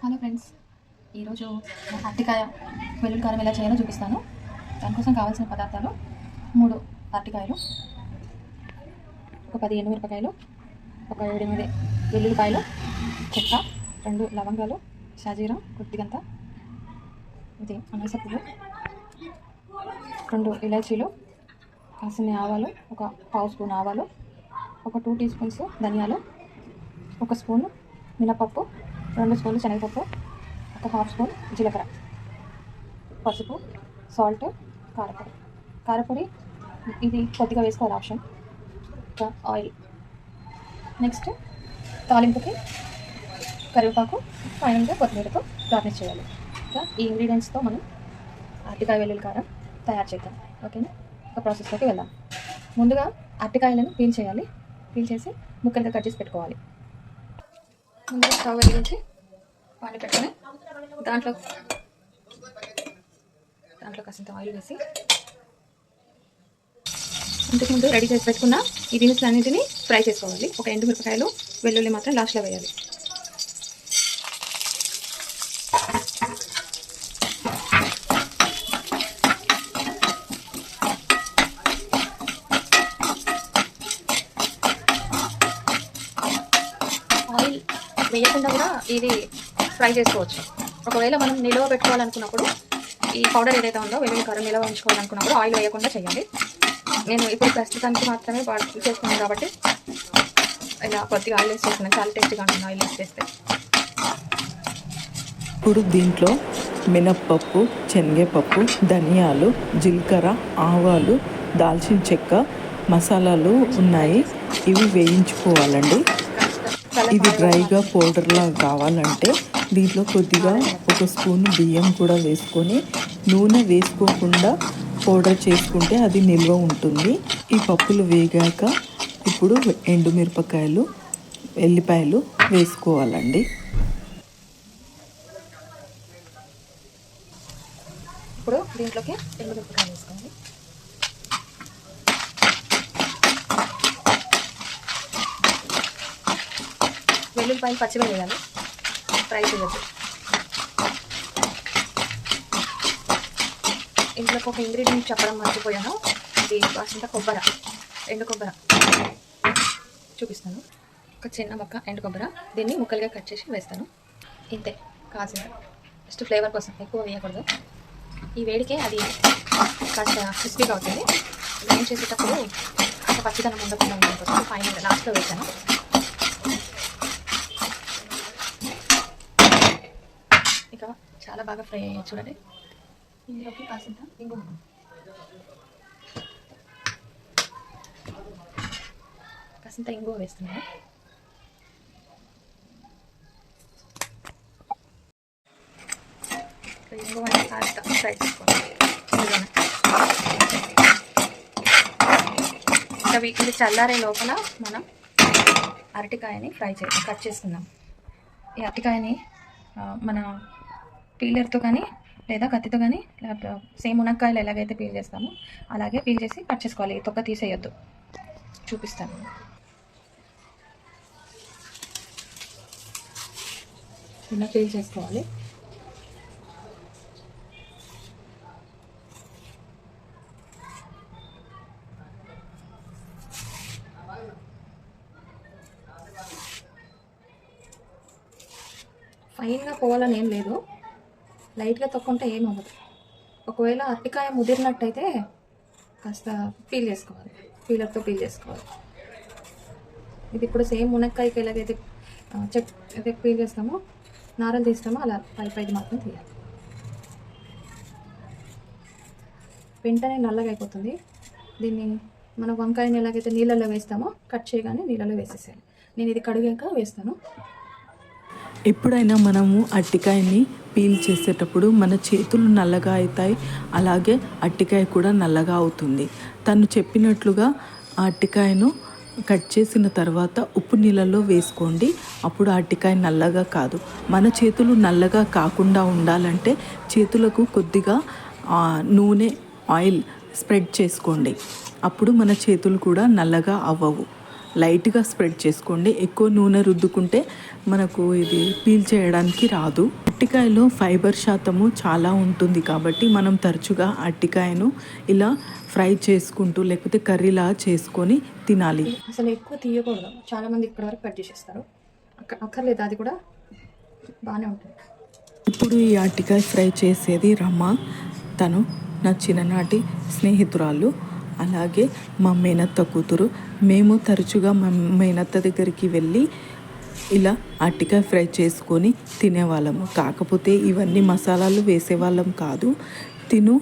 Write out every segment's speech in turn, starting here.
Hello friends, ఈరోజు అరటికాయ వెల్లుల్లి కారం ఎలా చేయాలో చూపిస్తాను. దానికోసం కావాల్సిన పదార్థాలు 3 అరటికాయలు, ఒక 10 ఎండుమిరపకాయలు, ఒక 7-8 వెల్లుల్లిపాయలు, చెక్క, 2 లవంగాలు, షాజీరా కొద్దిగంత, ఇది అనాస పువ్వు, 2 ఇలాచీలు, కాసిన ఆవాలు, ఒక పావు స్పూన్ ఆవాలు, ఒక 2 టీ స్పూన్స్ ధనియాలు, 1 స్పూన్ మినపప్పు, 2 స్పూన్లు శనగపప్పు, ఒక హాఫ్ స్పూన్ జీలకర్ర, పసుపు, సాల్ట్, కారపొడి ఇది కొద్దిగా వేసుకోవాలి ఆప్షన్, ఇంకా ఆయిల్. నెక్స్ట్ తాలింపుకి కరివేపాకు, ఫైనల్గా కొత్తిమీరతో గార్నిష్ చేయాలి. ఇంకా ఈ ఇంగ్రీడియంట్స్తో మనం అరటికాయ వెల్లుల్లి కారం తయారు చేద్దాం. ఓకేనా, ఒక ప్రాసెస్లోకి వెళ్దాం. ముందుగా అరటికాయలను పీల్ చేయాలి. పీల్ చేసి ముక్కలుగా కట్ చేసి పెట్టుకోవాలి. ముందుగా స్టవ్ వెలిగించి పాలు పెట్టుకొని దాంట్లో కాసింత ఆయిల్ వేసి ఇంతకుముందు రెడీ చేసి పెట్టుకున్న ఈ దినుసులన్నింటినీ ఫ్రై చేసుకోవాలి. ఒక ఎండుమిరపకాయలు, వెల్లుల్లి మాత్రం లాస్ట్లో వేయాలి. ఆయిల్ వేయకుండా కూడా ఇది ఫ్రై చేసుకోవచ్చు. ఒకవేళ మనం నిల్వ పెట్టుకోవాలనుకున్నప్పుడు ఈ పౌడర్ ఏదైతే ఉందో వెల్లుల్లి కారం నిల్వ ఉంచుకోవాలనుకున్నప్పుడు ఆయిల్ వేయకుండా చేయాలి. నేను ఇప్పుడు ప్రస్తుతానికి మాత్రమే చేసుకున్నాను కాబట్టి ఇలా కొద్దిగా ఆయిల్ వేసి చేస్తున్నాను. చాలా టేస్టీగా ఉంటుంది ఆయిల్ వేసి చేస్తే. ఇప్పుడు దీంట్లో మినప్పప్పు, శనగపప్పు, ధనియాలు, జీలకర్ర, ఆవాలు, దాల్చిన చెక్క, మసాలాలు ఉన్నాయి. ఇవి వేయించుకోవాలండి. ఇది డ్రైగా పౌడర్లా కావాలంటే దీంట్లో కొద్దిగా 1 స్పూన్ బియ్యం కూడా వేసుకొని నూనె వేసుకోకుండా పౌడర్ చేసుకుంటే అది నిల్వ ఉంటుంది. ఈ పప్పులు వేగాక ఇప్పుడు ఎండుమిరపకాయలు, ఎల్లిపాయలు వేసుకోవాలండి. ఇప్పుడు దీంట్లోకి ఎండుమిరపకాయలు వేసుకోవాలి. వెల్లుల్లిపాయలు పచ్చిగా వేయాలి, ఫ్రై చేయద్దు. ఇంట్లోకి ఒక ఇంగ్రీడియంట్ చెప్పడం మర్చిపోయాను. ఇది కాసింత ఎండు కొబ్బరి చూపిస్తాను. ఒక చిన్న ముక్క ఎండు కొబ్బరి, దీన్ని ముక్కలుగా కట్ చేసి వేస్తాను. ఇంతే, కాసిన జస్ట్ ఫ్లేవర్ కోసం, ఎక్కువ వేయకూడదు. ఈ వేడికే అది కాస్త క్రిస్పీగా అవుతుంది. గ్రైండ్ చేసేటప్పుడు అంత పచ్చిదనం ఉండకుండా ఉండడం కోసం ఫైనల్ లాస్ట్లో వేసాను. ఇక చాలా బాగా ఫ్రై అయ్యాయి చూడండి. ఇందులోకి కాసింత ఇంగువ వేస్తున్నాను. ఇంగువ కాస్త ఫ్రై చేసుకోవాలి. ఇది చల్లారే లోపల మనం అరటికాయని కట్ చేసుకుందాం. ఈ అరటికాయని మన పీలర్తో కానీ లేదా కత్తితో కానీ, సేమ్ మునక్కాయలు ఎలాగైతే పీల్ చేస్తామో అలాగే పీల్ చేసి కట్ చేసుకోవాలి. తొక్క తీసేయొద్దు, చూపిస్తాను. ఇలా పీల్ చేసుకోవాలి. ఫైన్గా పోవాలని ఏం లేదు, లైట్గా తొక్కుంటే ఏమవ్వదు. ఒకవేళ అరటికాయ ముదిరినట్టయితే కాస్త పీల్ చేసుకోవాలి, పీలర్తో పీల్ చేసుకోవాలి. ఇది ఇప్పుడు సేమ్ మునక్కాయకి ఎలాగైతే అయితే పీల్ చేస్తామో, నారలు తీస్తామో అలా పైది మాత్రం తీయాలి. వెంటనే నల్లగా అయిపోతుంది. దీన్ని మనం వంకాయని ఎలాగైతే నీళ్ళల్లో వేస్తామో కట్ చేయగానే నీళ్ళలో వేసేసాను. నేను ఇది కడిగాక వేస్తాను. ఎప్పుడైనా మనము అరటికాయని పీల్ చేసేటప్పుడు మన చేతులు నల్లగా అవుతాయి, అలాగే అరటికాయ కూడా నల్లగా అవుతుంది. తను చెప్పినట్లుగా ఆ అరటికాయను కట్ చేసిన తర్వాత ఉప్పు నీళ్ళలో వేసుకోండి. అప్పుడు అరటికాయ నల్లగా కాదు. మన చేతులు నల్లగా కాకుండా ఉండాలంటే చేతులకు కొద్దిగా నూనె, ఆయిల్ స్ప్రెడ్ చేసుకోండి. అప్పుడు మన చేతులు కూడా నల్లగా అవ్వవు. లైట్గా స్ప్రెడ్ చేసుకోండి. ఎక్కువ నూనె రుద్దుకుంటే మనకు ఇది పీల్ చేయడానికి రాదు. అరటికాయలో ఫైబర్ శాతము చాలా ఉంటుంది కాబట్టి మనం తరచుగా అరటికాయను ఇలా ఫ్రై చేసుకుంటూ లేకపోతే కర్రీలా చేసుకొని తినాలి. అసలు ఎక్కువ తీయకూడదు, చాలామంది ఇక్కడి వరకు కట్ చేసేస్తారు. అక్కర్లేదు, అది కూడా బాగానే ఉంటుంది. ఇప్పుడు ఈ అరటికాయ ఫ్రై చేసేది రమ. తను నా చిన్ననాటి స్నేహితురాలు, అలాగే మా మేనత్త కూతురు. మేము తరచుగా మా మేనత్త దగ్గరికి వెళ్ళి ఇలా అరటికాయ ఫ్రై చేసుకొని తినేవాళ్ళము. కాకపోతే ఇవన్నీ మసాలాలు వేసేవాళ్ళం కాదు. తిను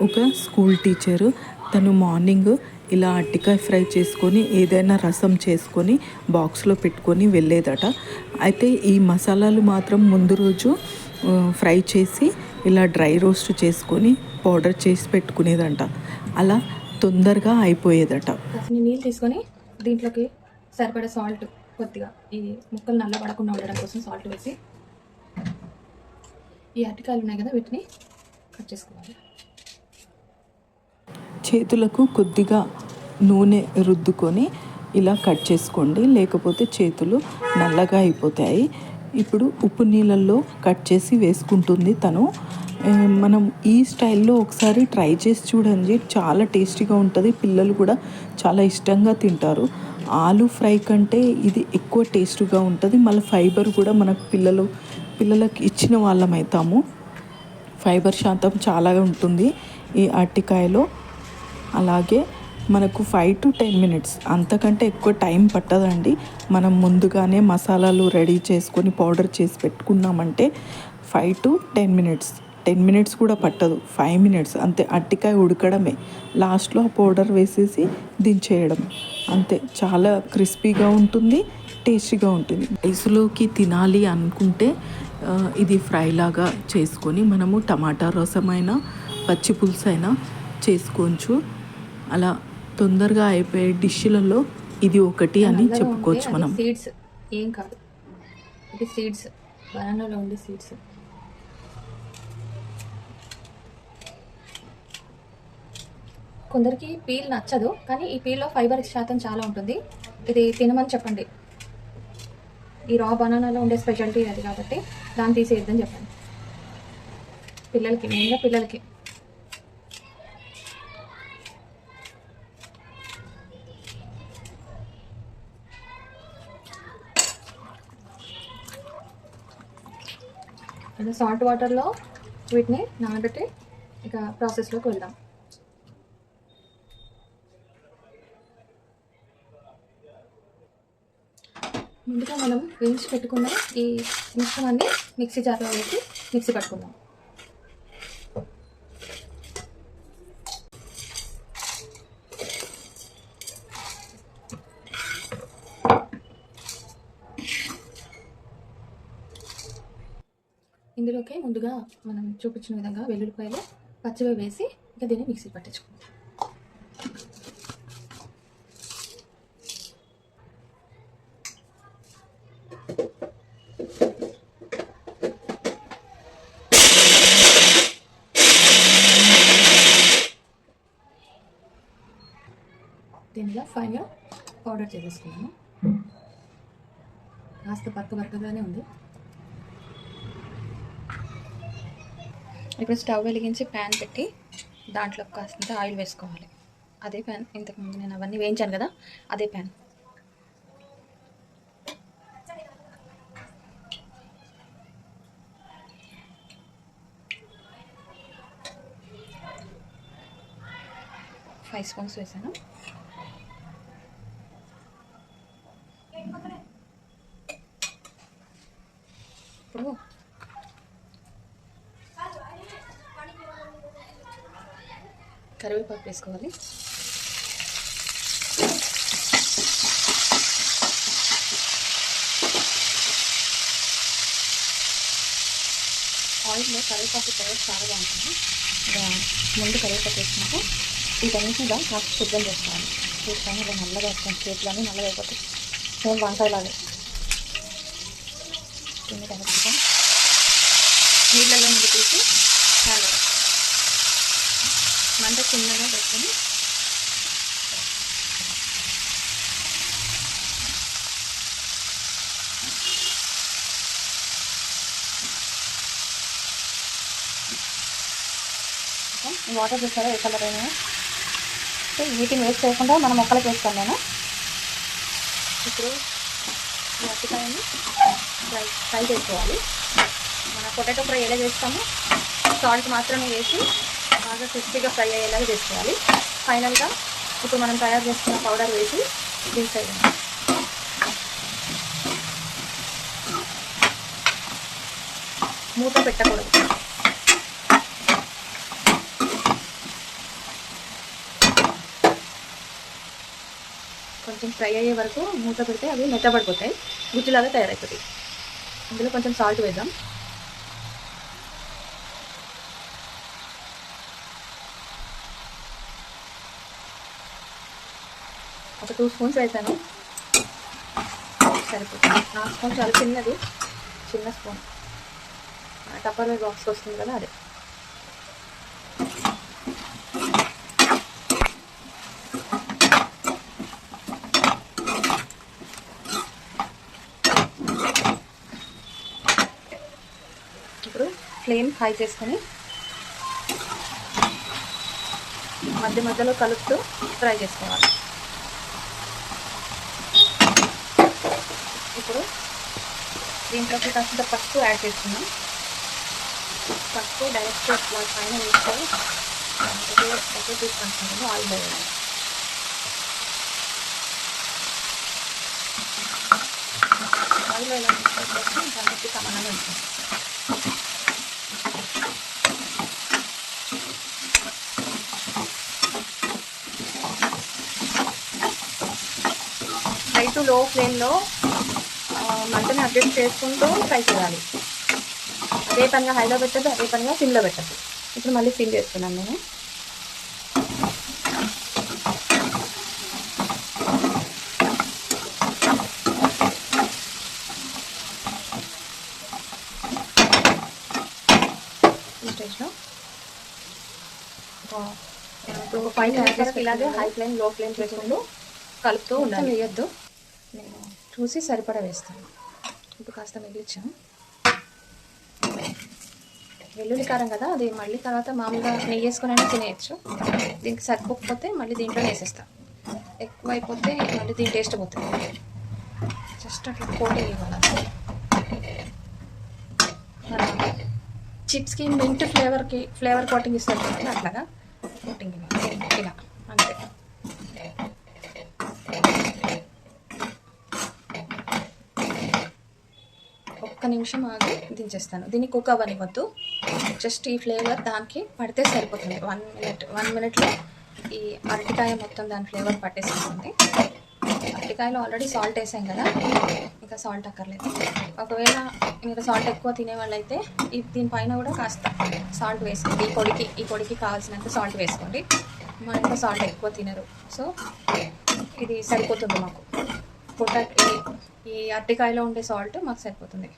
ఒక స్కూల్ టీచరు. తను మార్నింగ్ ఇలా అరటికాయ ఫ్రై చేసుకొని ఏదైనా రసం చేసుకొని బాక్స్లో పెట్టుకొని వెళ్ళేదట. అయితే ఈ మసాలాలు మాత్రం ముందు రోజు ఫ్రై చేసి ఇలా డ్రై రోస్ట్ చేసుకొని పౌడర్ చేసి పెట్టుకునేదంట. అలా తొందరగా అయిపోయేదట. నీళ్ళు తీసుకొని దీంట్లోకి సరిపడే సాల్ట్, కొద్దిగా ఈ ముక్కలు నల్లబడకుండా ఉండడం కోసం సాల్ట్ వేసి ఈ అరటికాయలు ఉన్నాయి కదా వీటిని కట్ చేసుకోవాలి. చేతులకు కొద్దిగా నూనె రుద్దుకొని ఇలా కట్ చేసుకోండి, లేకపోతే చేతులు నల్లగా అయిపోతాయి. ఇప్పుడు ఉప్పు నీళ్ళల్లో కట్ చేసి వేసుకుంటుంది తను. మనం ఈ స్టైల్లో ఒకసారి ట్రై చేసి చూడండి, చాలా టేస్టీగా ఉంటుంది. పిల్లలు కూడా చాలా ఇష్టంగా తింటారు. ఆలు ఫ్రై కంటే ఇది ఎక్కువ టేస్ట్గా ఉంటుంది. మళ్ళీ ఫైబర్ కూడా మనకు పిల్లలకి ఇచ్చిన వాళ్ళం అవుతాము. ఫైబర్ శాతం చాలా ఉంటుంది ఈ అరటికాయలో. అలాగే మనకు 5 to 10 minutes, అంతకంటే ఎక్కువ టైం పట్టదండి. మనం ముందుగానే మసాలాలు రెడీ చేసుకొని పౌడర్ చేసి పెట్టుకున్నామంటే 5 to 10 minutes, 10 minutes కూడా పట్టదు, 5 minutes అంతే. అరటికాయ ఉడకడమే, లాస్ట్లో పౌడర్ వేసేసి దించేయడం అంతే. చాలా క్రిస్పీగా ఉంటుంది, టేస్టీగా ఉంటుంది. రైస్లోకి తినాలి అనుకుంటే ఇది ఫ్రై లాగా చేసుకొని మనము టమాటా రసమైనా పచ్చి పులుసు అయినా చేసుకోవచ్చు. అలా తొందరగా అయిపోయే డిష్లలో ఇది ఒకటి అని చెప్పుకోవచ్చు మనం. సీడ్స్ ఏం కాదు, ఇది సీడ్స్, బనానాలో ఉండే సీడ్స్. కొందరికి పీల్ నచ్చదు, కానీ ఈ పీల్లో ఫైబర్ శాతం చాలా ఉంటుంది. ఇది తినమని చెప్పండి. ఈ రా బనానాలో ఉండే స్పెషాలిటీ అది కాబట్టి దాన్ని తీసేద్దని చెప్పండి పిల్లలకి, మెయిన్గా పిల్లలకి. సాల్ట్ వాటర్లో వీటిని నానబెట్టి ఇక ప్రాసెస్లోకి వెళ్దాం. ముందుగా మనం వేయించి పెట్టుకున్న ఈ మిశ్రమాన్ని మిక్సీ జార్లో వేసి మిక్సీ పట్టుకుందాం. ఇందులోకి ముందుగా మనం చూపించిన విధంగా వెల్లుల్లిపాయలు పచ్చివి వేసి ఇక దీన్ని మిక్సీ పట్టించుకుందాం. దీనిలో ఫైన్గా పౌడర్ చేసేసుకున్నాము. కాస్త బరకగానే ఉంది. ఇప్పుడు స్టవ్ వెలిగించి ప్యాన్ పెట్టి దాంట్లో కాస్తంత ఆయిల్ వేసుకోవాలి. అదే ప్యాన్, ఇంతకుముందు నేను అవన్నీ వేయించాను కదా, అదే ప్యాన్. ఫైవ్ స్పూన్స్ వేసాను. ఇప్పుడు కరివేపాకు వేసుకోవాలి. ఆయిల్లో కరివేపాకు టేస్ట్ చాలా బాగుంటుంది. ముందు కరివేపాకు వేసినాక వీటన్నిటిని ఇలా కాస్త శుభ్రం చేసుకోవాలి. వీటిపైన ఇలా నల్లగా వస్తుంది, చేతులన్నీ నల్లగా అయిపోతాయి, సేమ్ వంకాయలాగా. దీన్ని కరెక్ట్గా నీళ్ళల్లో నుండి తీసి చాలా మంట చిన్నగా పెట్టుకొని వేస్తాం. ఈ వాటర్ చూస్తారా ఏ కలర్ అయినా. సో వీటిని వేస్ట్ చేయకుండా మనం మొక్కలకి వేస్తాను నేను. ఇప్పుడు ఈ అరటికాయని ఫ్రై చేసుకోవాలి. మన పొటాటో ఫ్రై ఎలా చేస్తామో సాల్ట్ మాత్రమే వేసి బాగా క్రిస్పీగా ఫ్రై అయ్యేలాగా చేసుకోవాలి. ఫైనల్గా ఇప్పుడు మనం తయారు చేసుకున్న పౌడర్ వేసి దించేయాలి. మూత పెట్టకూడదు. కొంచెం ఫ్రై అయ్యే వరకు మూత పెడితే అవి మెత్తబడిపోతాయి, గుజ్జులాగా తయారైపోతాయి. ఇందులో కొంచెం సాల్ట్ వేద్దాం. ఒక 2 స్పూన్స్ వేసాను, సరిపోతుంది. నా స్పూన్ చాలా చిన్నది, చిన్న స్పూన్. టప్పర్వేర్ బాక్స్ వస్తుంది కదా అదే. ఇప్పుడు ఫ్లేమ్ హై చేసుకొని మధ్య మధ్యలో కలుపుతూ ఫ్రై చేసుకోవాలి. ఇప్పుడు దీంట్లోకి కాస్త పసుపు యాడ్ చేస్తున్నాం. పసుపు డైరెక్ట్ ఇట్లా పైన వేసుకొని ఒకే తీసుకుంటున్నాము. ఆయిల్ వేయాలి. ఆయిల్ వేయాలని దానికి సమానంగా ఉంటుంది. హై టు లో ఫ్లేమ్లో మంటని అడ్జస్ట్ చేసుకుంటూ ఫ్రై చేయాలి. అదే పనిగా హైలో పెట్టద్దు, అదే పనిగా సిమ్లో పెట్టద్దు. ఇప్పుడు మళ్ళీ సిమ్ చేస్తున్నాను నేను. ఈ స్టేజ్లో ఇప్పుడు 5 minutes వరకు ఇలాగే హై ఫ్లేమ్ లో ఫ్లేమ్ చేసుకుంటూ కలుపుతూ ఉండాలి. వేయద్దు, నేను చూసి సరిపడా వేస్తాను. ఇప్పుడు కాస్త మిగిలిచ్చాను. వెల్లుల్లి కారం కదా, అది మళ్ళీ తర్వాత మామూలుగా నెయ్యి వేసుకొని తినేయచ్చు. దీనికి సరిపోకపోతే మళ్ళీ దీంట్లో వేసేస్తాను. ఎక్కువ అయిపోతే మళ్ళీ దీని టేస్ట్ పోతుంది. జస్ట్ అట్లా కోటింగ్ ఇవ్వాలి. చిప్స్కి మింట్ ఫ్లేవర్ కోటింగ్ ఇస్తారు కదా, అట్లాగా కోటింగ్ ఇవ్వాలి. ఇలా అంతే. ఒక్క నిమిషం ఆగి దించేస్తాను. దీన్ని కుక్ అవ్వనివ్వద్దు. జస్ట్ ఈ ఫ్లేవర్ దానికి పడితే సరిపోతుంది. 1 మినిట్లో ఈ అరటికాయ మొత్తం దాని ఫ్లేవర్ పట్టేసుకుంటుంది. అరటికాయలో ఆల్రెడీ సాల్ట్ వేసాం కదా, ఇంకా సాల్ట్ అక్కర్లేదు. ఒకవేళ మీరు సాల్ట్ ఎక్కువ తినేవాళ్ళు అయితే దీనిపైన కూడా కాస్త సాల్ట్ వేసుకోండి. ఈ పొడికి కావాల్సినంత సాల్ట్ వేసుకోండి. మా ఇంట్లో సాల్ట్ ఎక్కువ తినరు, సో ఇది సరిపోతుంది మాకు. ఈ అరటికాయలో ఉండే సాల్ట్ మాకు సరిపోతుంది.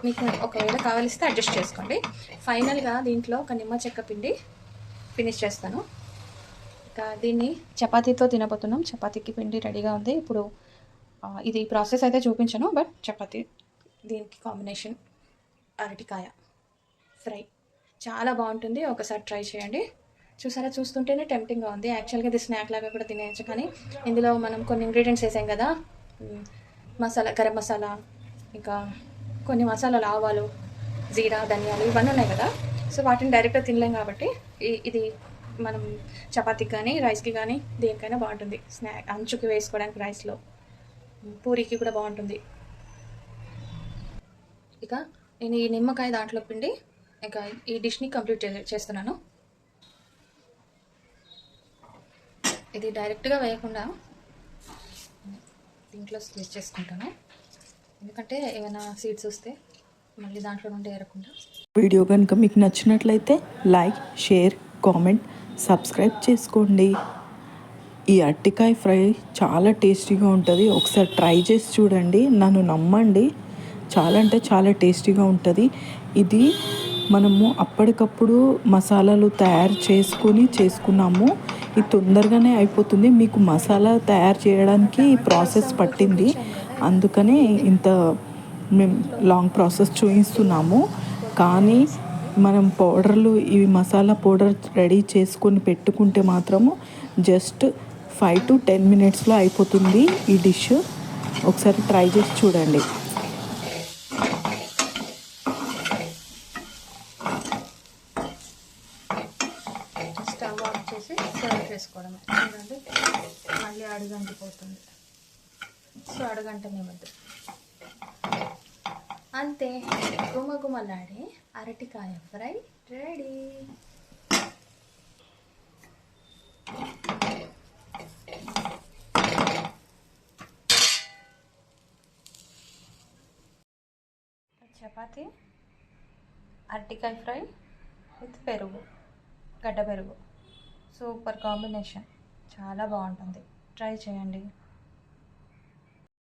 మీకు ఒకవేళ కావలిస్తే అడ్జస్ట్ చేసుకోండి. ఫైనల్గా దీంట్లో ఒక నిమ్మ చెక్క పిండి ఫినిష్ చేస్తాను. ఇంకా దీన్ని చపాతీతో తినబోతున్నాం. చపాతీకి పిండి రెడీగా ఉంది. ఇప్పుడు ఇది ప్రాసెస్ అయితే చూపించను, బట్ చపాతీ దీనికి కాంబినేషన్ అరటికాయ ఫ్రై చాలా బాగుంటుంది. ఒకసారి ట్రై చేయండి. చూసారా, చూస్తుంటేనే టెంప్టింగ్గా ఉంది. యాక్చువల్గా ఇది స్నాక్ లాగా కూడా తినేయచ్చు, కానీ ఇందులో మనం కొన్ని ఇంగ్రీడియంట్స్ వేసాం కదా, మసాలా, గరం మసాలా, ఇంకా కొన్ని మసాలాలు, ఆవాలు, జీరా, ధనియాలు ఇవన్నీ ఉన్నాయి కదా. సో వాటిని డైరెక్ట్గా తినలేం కాబట్టి ఇది మనం చపాతీకి కానీ రైస్కి కానీ దేనికైనా బాగుంటుంది. స్నాక్ అంచుకి వేసుకోవడానికి రైస్లో, పూరికి కూడా బాగుంటుంది. ఇక నేను ఈ నిమ్మకాయ దాంట్లో పిండి ఇక ఈ డిష్ని కంప్లీట్ చేస్తున్నాను. ఇది డైరెక్ట్గా వేయకుండా దీంట్లో స్క్వీజ్ చేసుకుంటాను, ఎందుకంటే ఏమైనా సీడ్స్ వస్తే మళ్ళీ దాంట్లో నుండి ఏరకుండా. వీడియో కనుక మీకు నచ్చినట్లయితే లైక్, షేర్, కామెంట్, సబ్స్క్రైబ్ చేసుకోండి. ఈ అరటికాయ ఫ్రై చాలా టేస్టీగా ఉంటుంది. ఒకసారి ట్రై చేసి చూడండి, నన్ను నమ్మండి. చాలా అంటే చాలా టేస్టీగా ఉంటుంది. ఇది మనము అప్పటికప్పుడు మసాలాలు తయారు చేసుకున్నాము. ఇది తొందరగానే అయిపోతుంది. మీకు మసాలా తయారు చేయడానికి ప్రాసెస్ పట్టింది, అందుకనే ఇంత మేము లాంగ్ ప్రాసెస్ చూపిస్తున్నాము. కానీ మనం పౌడర్లు ఇవి మసాలా పౌడర్ రెడీ చేసుకొని పెట్టుకుంటే మాత్రము జస్ట్ 5 to 10 మినిట్స్లో అయిపోతుంది ఈ డిష్. ఒకసారి ట్రై చేసి చూడండి. స్టవ్ ఆఫ్ చేసి సర్వ్ చేసుకోవడమే. చూడండి మళ్ళీ అడుగంటిపోతుంది, సో అడుగంటనే వద్దు. అంతే, గుమగుమలాడే అరటికాయ ఫ్రై రెడీ. చపాతి, అరటికాయ ఫ్రై విత్ పెరుగు, గడ్డ పెరుగు, సూపర్ కాంబినేషన్, చాలా బాగుంటుంది. ట్రై చేయండి.